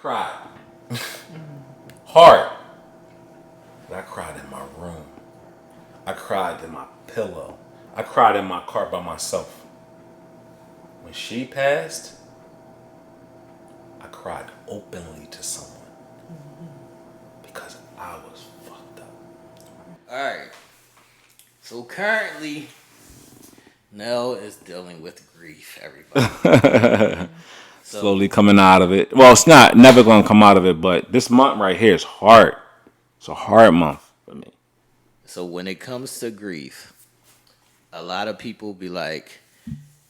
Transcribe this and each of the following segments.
cried. Hard. But I cried in my room. I cried in my pillow. I cried in my car by myself. When she passed, I cried openly to someone because I was fucked up. Alright. So currently, Nell is dealing with grief, everybody. So Slowly coming out of it. Well, it's not never going to come out of it, but this month right here is hard. It's a hard month for me. so when it comes to grief, a lot of people be like,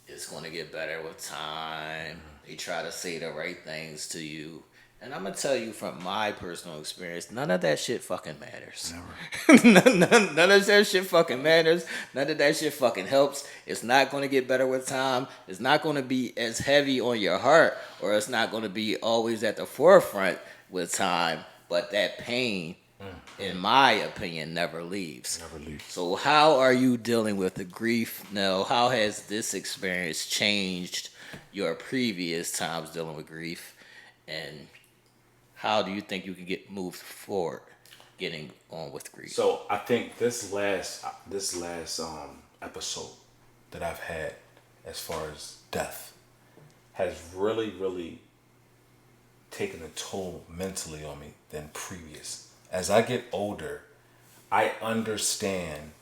it's gonna get better with time. They try to say the right things to you. And I'm gonna tell you from my personal experience, none of that shit fucking matters. None of that shit fucking matters. None of that shit fucking helps. It's not gonna get better with time. It's not gonna be as heavy on your heart, or it's not gonna be always at the forefront with time. But that pain, in my opinion, never leaves. Never leaves. So how are you dealing with the grief now? How has this experience changed your previous times dealing with grief? And how do you think you can get moved forward getting on with grief? So I think this last episode that I've had, as far as death, has really taken a toll mentally on me than previous. As I get older, I understand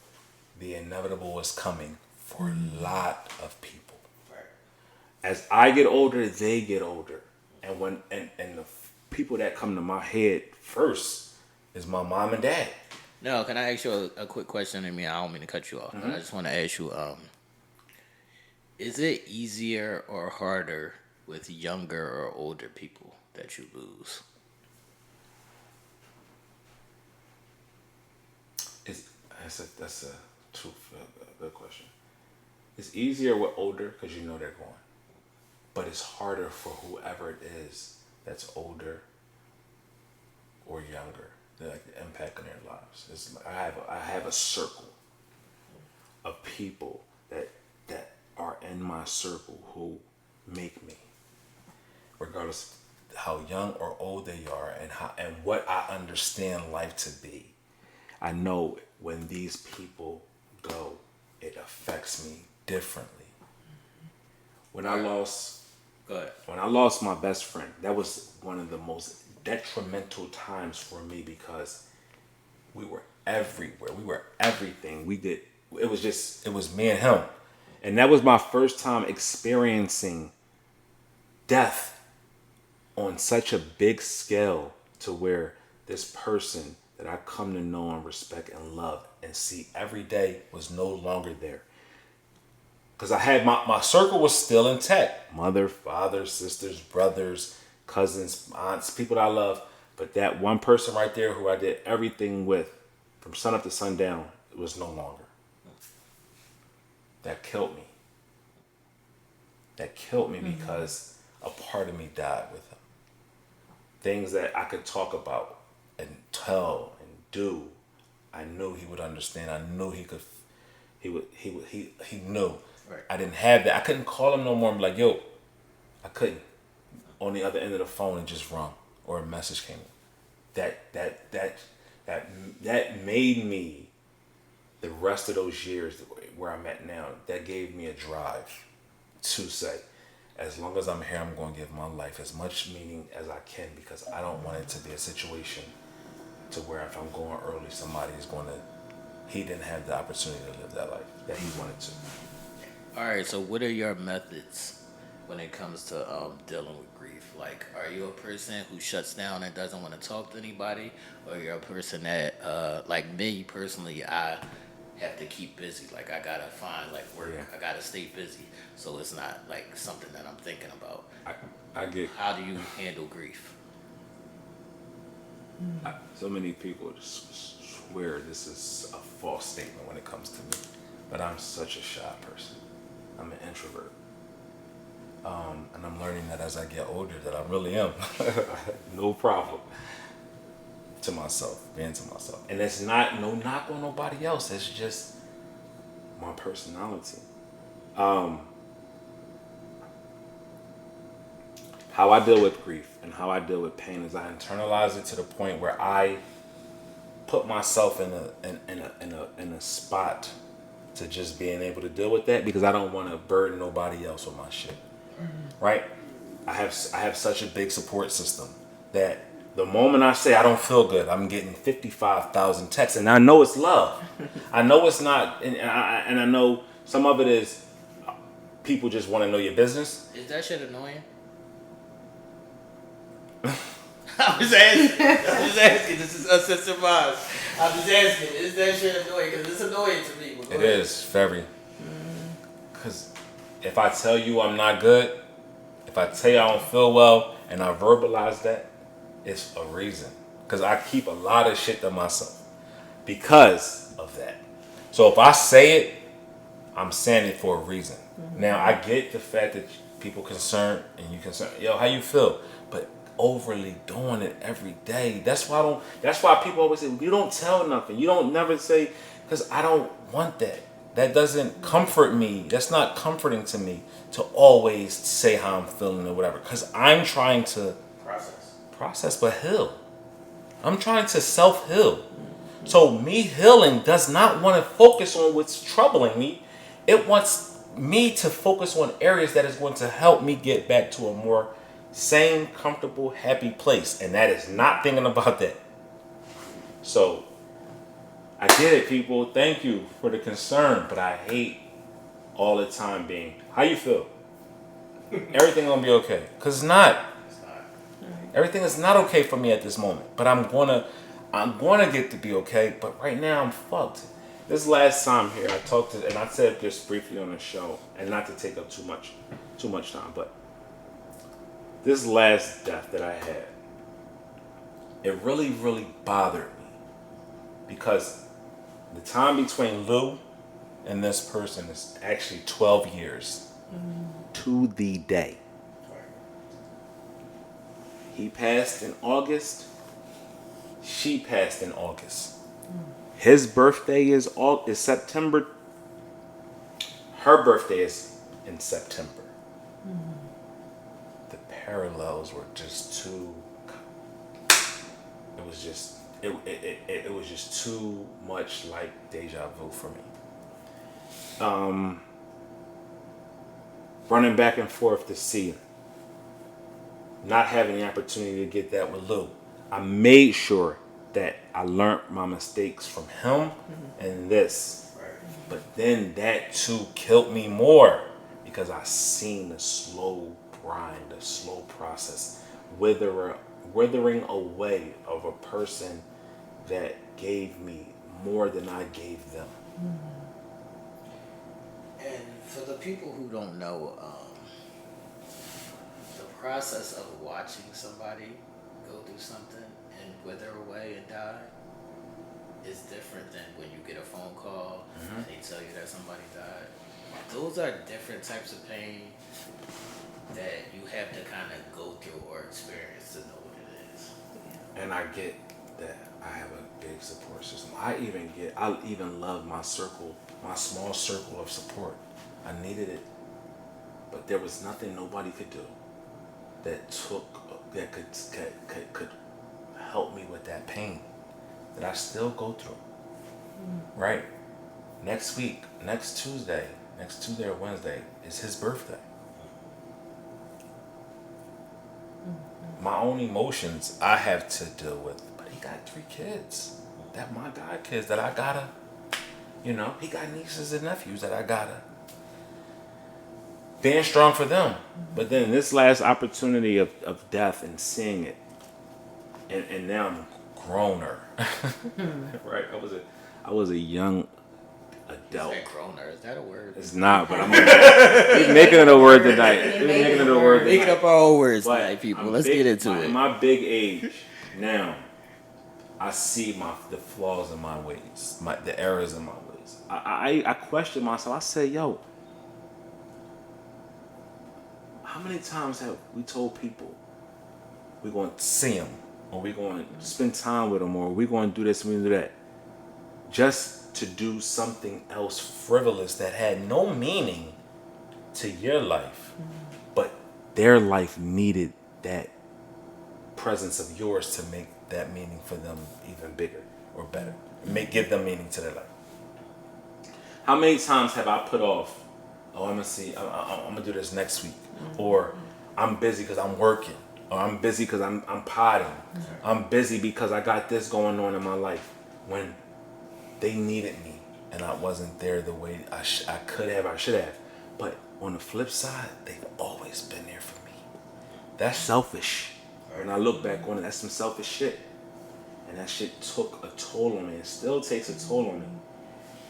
the inevitable is coming for a lot of people. Right. As I get older, they get older, and the people that come to my head first is my mom and dad. No, can I ask you a quick question? I mean, I don't mean to cut you off, but I just want to ask you, is it easier or harder with younger or older people that you lose? It's, that's a good question. It's easier with older because you know they're going, but it's harder for whoever it is that's older or younger. Like the impact on their lives. It's like I have a circle of people that are in my circle who make me, regardless of how young or old they are, and what I understand life to be. I know when these people go, it affects me differently. When I lost Go ahead. when I lost my best friend, that was one of the most detrimental times for me because we were everywhere. We were everything. It was me and him. And that was my first time experiencing death on such a big scale to where this person that I come to know and respect and love and see every day was no longer there. Because I had my circle was still intact. Mother, father, sisters, brothers, cousins, aunts, people that I love. But that one person right there who I did everything with from sun up to sundown, it was no longer. That killed me. That killed me because a part of me died with him. Things that I could talk about and tell and do, I knew he would understand. I knew he could. He knew. Right. I didn't have that. I couldn't call him no more and be like, yo, I couldn't. On the other end of the phone, it just rung or a message came in. That made me, the rest of those years where I'm at now, that gave me a drive to say, as long as I'm here, I'm going to give my life as much meaning as I can because I don't want it to be a situation to where if I'm going early, somebody is going to, he didn't have the opportunity to live that life that he wanted to. All right, so what are your methods when it comes to dealing with grief? Like, are you a person who shuts down and doesn't want to talk to anybody? Or you're a person that, like me personally, I have to keep busy. Like, I gotta find, like, work. Yeah. I gotta stay busy. So it's not, like, something that I'm thinking about. I get How do you handle grief? so many people just swear this is a false statement when it comes to me, but I'm such a shy person. I'm an introvert. And I'm learning that as I get older that I really am. No problem. To myself, being to myself. And it's not no knock on nobody else. It's just my personality. how I deal with grief and how I deal with pain is I internalize it to the point where I put myself in a spot to just being able to deal with that because I don't want to burden nobody else with my shit. Right? I have such a big support system that the moment I say I don't feel good, I'm getting 55,000 texts, and I know it's love. I know it's not, and I know some of it is people just want to know your business. Is that shit annoying? I'm just asking. This is Uncensored Minds. I'm just asking. Is that shit annoying? Because it's annoying to me. It is very. Because if I tell you I'm not good, if I tell you I don't feel well, and I verbalize that, it's a reason. Because I keep a lot of shit to myself because of that. So if I say it, I'm saying it for a reason. Now I get the fact that people concerned and you concerned. Yo, how you feel? But overly doing it every day. That's why people always say you don't tell nothing. You don't never say because I don't want that. That doesn't comfort me. That's not comforting to me to always say how I'm feeling or whatever. Because I'm trying to process, but heal. I'm trying to self-heal. So me healing does not want to focus on what's troubling me. It wants me to focus on areas that is going to help me get back to a more sane, comfortable, happy place. And that is not thinking about that. So I get it, people. Thank you for the concern, but I hate all the time being, how you feel? Everything gonna be okay. Cause it's not. Everything is not okay for me at this moment. But I'm gonna get to be okay. But right now I'm fucked. This last time here, I talked to, and I said this briefly on the show, and not to take up too much time, but this last death that I had, it really, really bothered me because the time between Lou and this person is actually 12 years to the day. He passed in August. She passed in August. His birthday is September. Her birthday is in September. The parallels were just too. It was just. It was just too much like deja vu for me. Running back and forth to see him. Not having the opportunity to get that with Lou. I made sure that I learned my mistakes from him and this. But then that too killed me more because I seen the slow grind, the slow process, withering away of a person that gave me more than I gave them. And for the people who don't know, the process of watching somebody go through something and wither away and die is different than when you get a phone call and they tell you that somebody died. Those are different types of pain that you have to kind of go through or experience to know what it is. And I get that I have a big support system. I even love my circle, my small circle of support. I needed it, but there was nothing nobody could do that could help me with that pain that I still go through. Right? Next week, next Tuesday or Wednesday is his birthday. My own emotions I have to deal with, but he got 3 kids. That my god kids that I gotta, he got nieces and nephews that I gotta being strong for them. But then this last opportunity of death and seeing it, and now I'm growner. Right? I was a young adult. Is that groaner? Is that a word? It's not, but we're making it a word tonight. We're making it a word tonight. Making up our own words But tonight, people. Let's get into it. My big age now, I see the flaws in my ways, the errors in my ways. I question myself. I say, yo, how many times have we told people we're going to see them, or we're going to spend time with them, or we're going to do this and we do that, just to do something else frivolous that had no meaning to your life, but their life needed that presence of yours to make that meaning for them even bigger or better. Give them meaning to their life. How many times have I put off, oh, I'm gonna do this next week, or I'm busy because I'm working, or I'm busy because I'm potting, I'm busy because I got this going on in my life, when they needed me and I wasn't there the way I should have. But on the flip side, they've always been there for me. That's selfish. When I look back on it, that's some selfish shit. And that shit took a toll on me. It still takes a toll on me.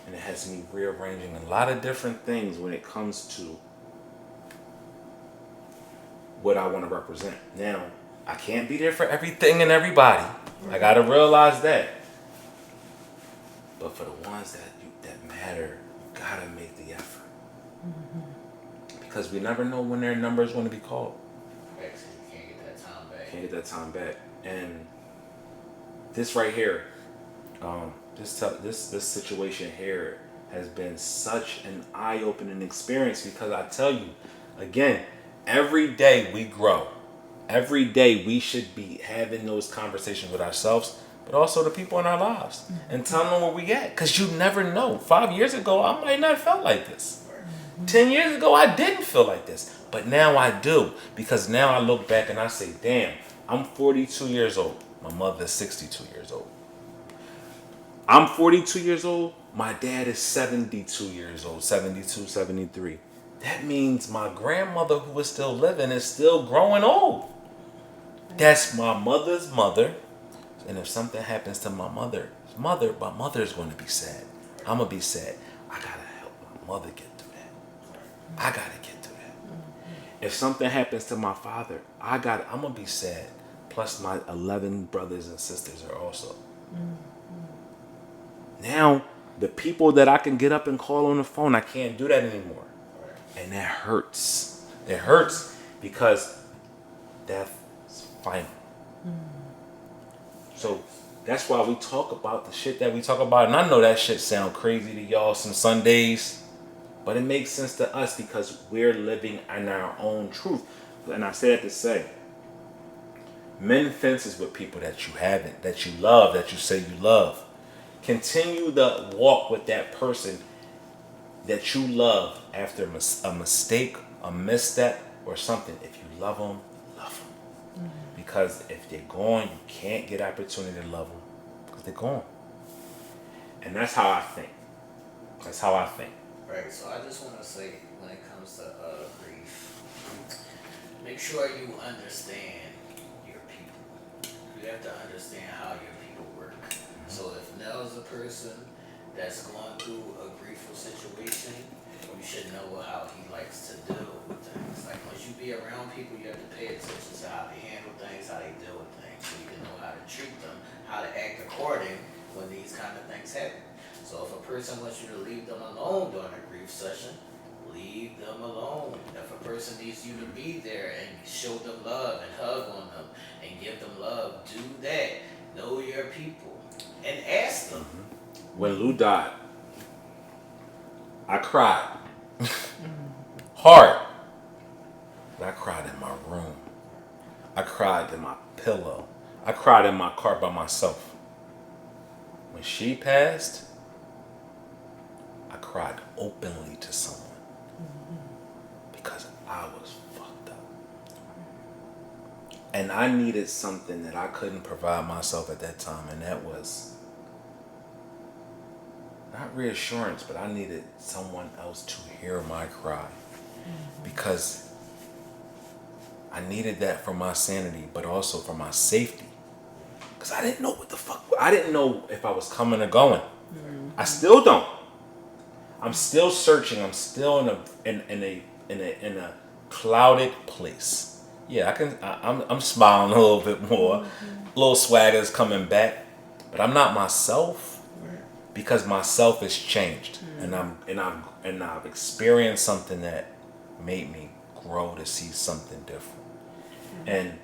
And it has me rearranging a lot of different things when it comes to what I want to represent. Now, I can't be there for everything and everybody. I gotta realize that. But for the ones that matter, you gotta make the effort. Because we never know when their number is going to be called. Right, so you can't get that time back. Can't get that time back. And this right here, this situation here has been such an eye-opening experience, because I tell you, again, every day we grow. Every day we should be having those conversations with ourselves, but also the people in our lives, and tell them where we at. Because you never know. 5 years ago, I might not have felt like this. 10 years ago, I didn't feel like this. But now I do. Because now I look back and I say, damn, I'm 42 years old. My mother is 62 years old. I'm 42 years old. My dad is 72 years old. 72, 73. That means my grandmother, who is still living, is still growing old. That's my mother's mother. And if something happens to my mother is going to be sad. I'm going to be sad. I got to help my mother get through that. I got to get through that. If something happens to my father, I'm going to be sad. Plus my 11 brothers and sisters are also. Now, the people that I can get up and call on the phone, I can't do that anymore. And that hurts. It hurts because death is final. So that's why we talk about the shit that we talk about. And I know that shit sound crazy to y'all some Sundays, but it makes sense to us because we're living in our own truth. And I say that to say, mend fences with people that you haven't, that you love, that you say you love. Continue the walk with that person that you love after a mistake, a misstep, or something. If you love them, love them. Because if they're gone, you can't get opportunity to love them because they're gone. And that's how I think. That's how I think. Right, so I just want to say, when it comes to grief, make sure you understand your people. You have to understand how your people work. So if Nell's a person that's going through a grieful situation, you should know how he likes to deal with things. Like, once you be around people, you have to pay attention to how they handle things, how they deal with things, so you can know how to treat them, how to act according when these kind of things happen. So if a person wants you to leave them alone during a grief session, leave them alone. If a person needs you to be there and show them love and hug on them and give them love, do that. Know your people and ask them. When Lou died, I cried. Hard. But I cried in my room. I cried in my pillow. I cried in my car by myself. When she passed, I cried openly to someone. Because I was fucked up. And I needed something that I couldn't provide myself at that time, and that was not reassurance, but I needed someone else to hear my cry. Because I needed that for my sanity, but also for my safety. Because I didn't know what the fuck. I didn't know if I was coming or going. I still don't. I'm still searching. I'm still in a clouded place. Yeah, I'm smiling a little bit more. A little swagger's coming back, but I'm not myself. Because myself has changed, and I've experienced something that made me grow to see something different, and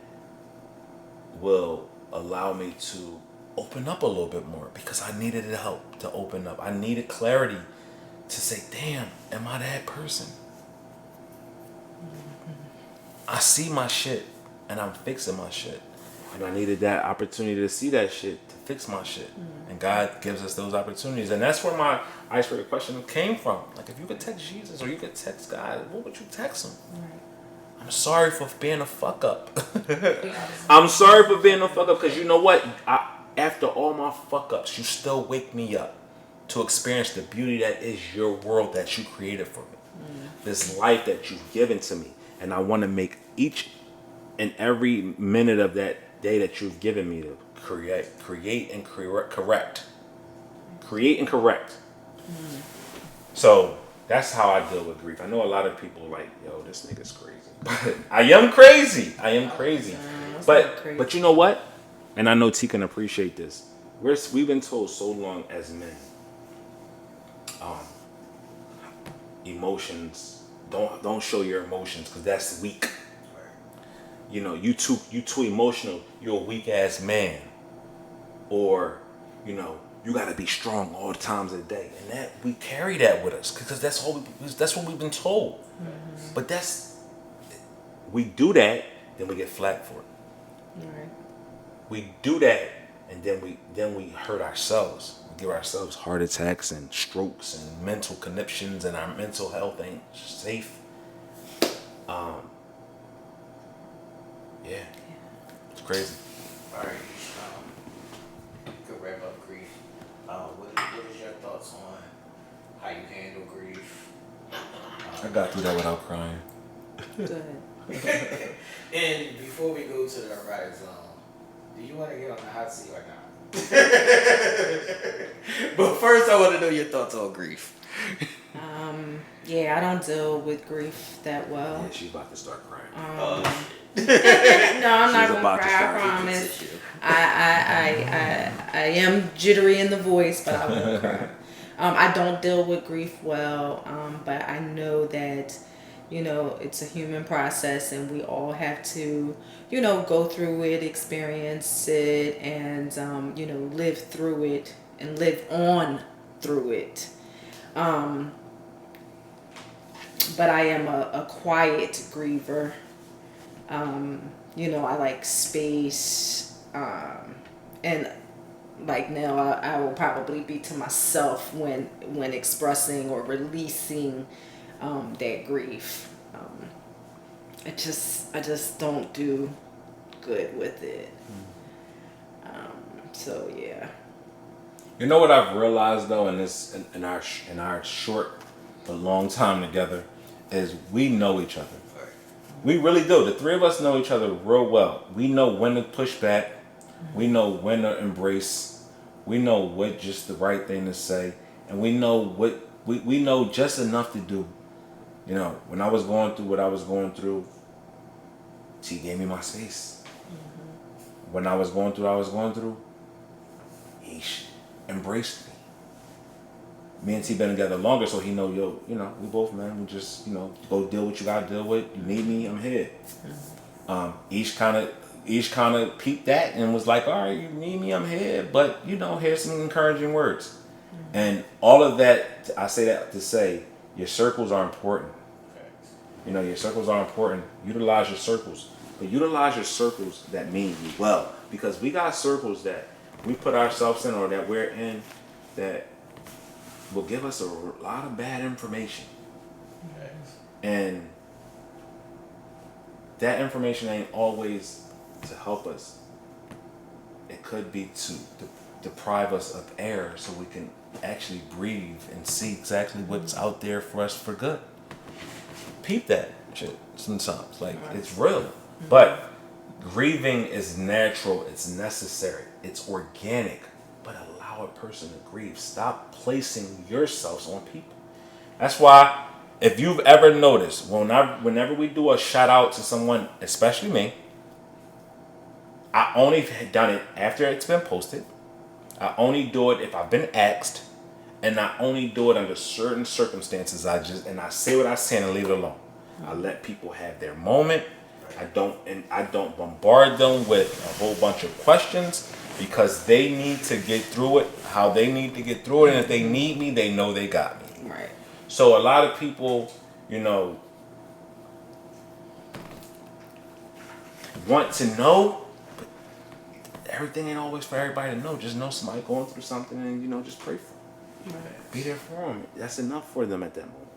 will allow me to open up a little bit more, because I needed the help to open up. I needed clarity to say, damn, am I that person? I see my shit and I'm fixing my shit. And I needed that opportunity to see that shit, to fix my shit. And God gives us those opportunities. And that's where my icebreaker question came from. Like, if you could text Jesus or you could text God, what would you text him? Right. I'm sorry for being a fuck up. I'm sorry for being a fuck up, because you know what? After all my fuck ups, you still wake me up to experience the beauty that is your world that you created for me. This life that you've given to me. And I want to make each and every minute of that day that you've given me to create and correct. Create and correct. So that's how I deal with grief. I know a lot of people are like, yo, this nigga's crazy. But I am crazy. But you know what? And I know T can appreciate this. We've been told so long as men, emotions, don't show your emotions, because that's weak. You know, you too emotional, you're a weak ass man. Or, you know, you gotta be strong all the times of the day. And that we carry that with us, because that's what we've been told. But we do that, then we get flack for it. Right. We do that, and then we hurt ourselves. We give ourselves heart attacks and strokes and mental conniptions, and our mental health ain't safe. Yeah. It's crazy. All right. You could wrap up grief. What is your thoughts on how you handle grief? I got through that without crying. Go ahead. And before we go to the erotic zone, do you want to get on the hot seat or not? But first, I want to know your thoughts on grief. Yeah, I don't deal with grief that well. Yeah, she's about to start crying. No, I'm not gonna about to cry. I start. promise. I am jittery in the voice, but I won't cry. I don't deal with grief well, but I know that, you know, it's a human process, and we all have to, you know, go through it, experience it, and you know, live through it and live on through it. But I am a quiet griever. You know, I like space, and like Nell, I will probably be to myself when expressing or releasing that grief. I just don't do good with it. So yeah. You know what I've realized though, in our short but long time together, is we know each other. We really do. The three of us know each other real well. We know when to push back. We know when to embrace. We know what just the right thing to say, and we know what we know just enough to do. You know, when I was going through what I was going through, she gave me my space. When I was going through, he embraced me. Me and T been together longer, so he know, yo, you know, we both, man, we just, you know, go deal what you gotta deal with. You need me, I'm here. Each kind of peeped that and was like, all right, you need me, I'm here, but, you know, here's some encouraging words. And all of that, I say that to say, your circles are important. You know, your circles are important. Utilize your circles. But utilize your circles that mean you well. Because we got circles that we put ourselves in or that we're in that will give us a lot of bad information. And that information ain't always to help us. It could be to deprive us of air so we can actually breathe and see exactly what's out there for us for good. Peep that shit sometimes. Like, it's real. But grieving is natural, it's necessary, it's organic. But allow a person to grieve. Stop placing yourselves on people. That's why, if you've ever noticed, whenever we do a shout out to someone, especially me, I only done it after it's been posted. I only do it if I've been asked, and I only do it under certain circumstances. I say what I say and leave it alone. I let people have their moment. I don't bombard them with a whole bunch of questions, because they need to get through it how they need to get through it, and if they need me, they know they got me. Right. So a lot of people, you know, want to know, but everything ain't always for everybody to know. Just know somebody going through something and, just pray for them. Be there for them. That's enough for them at that moment.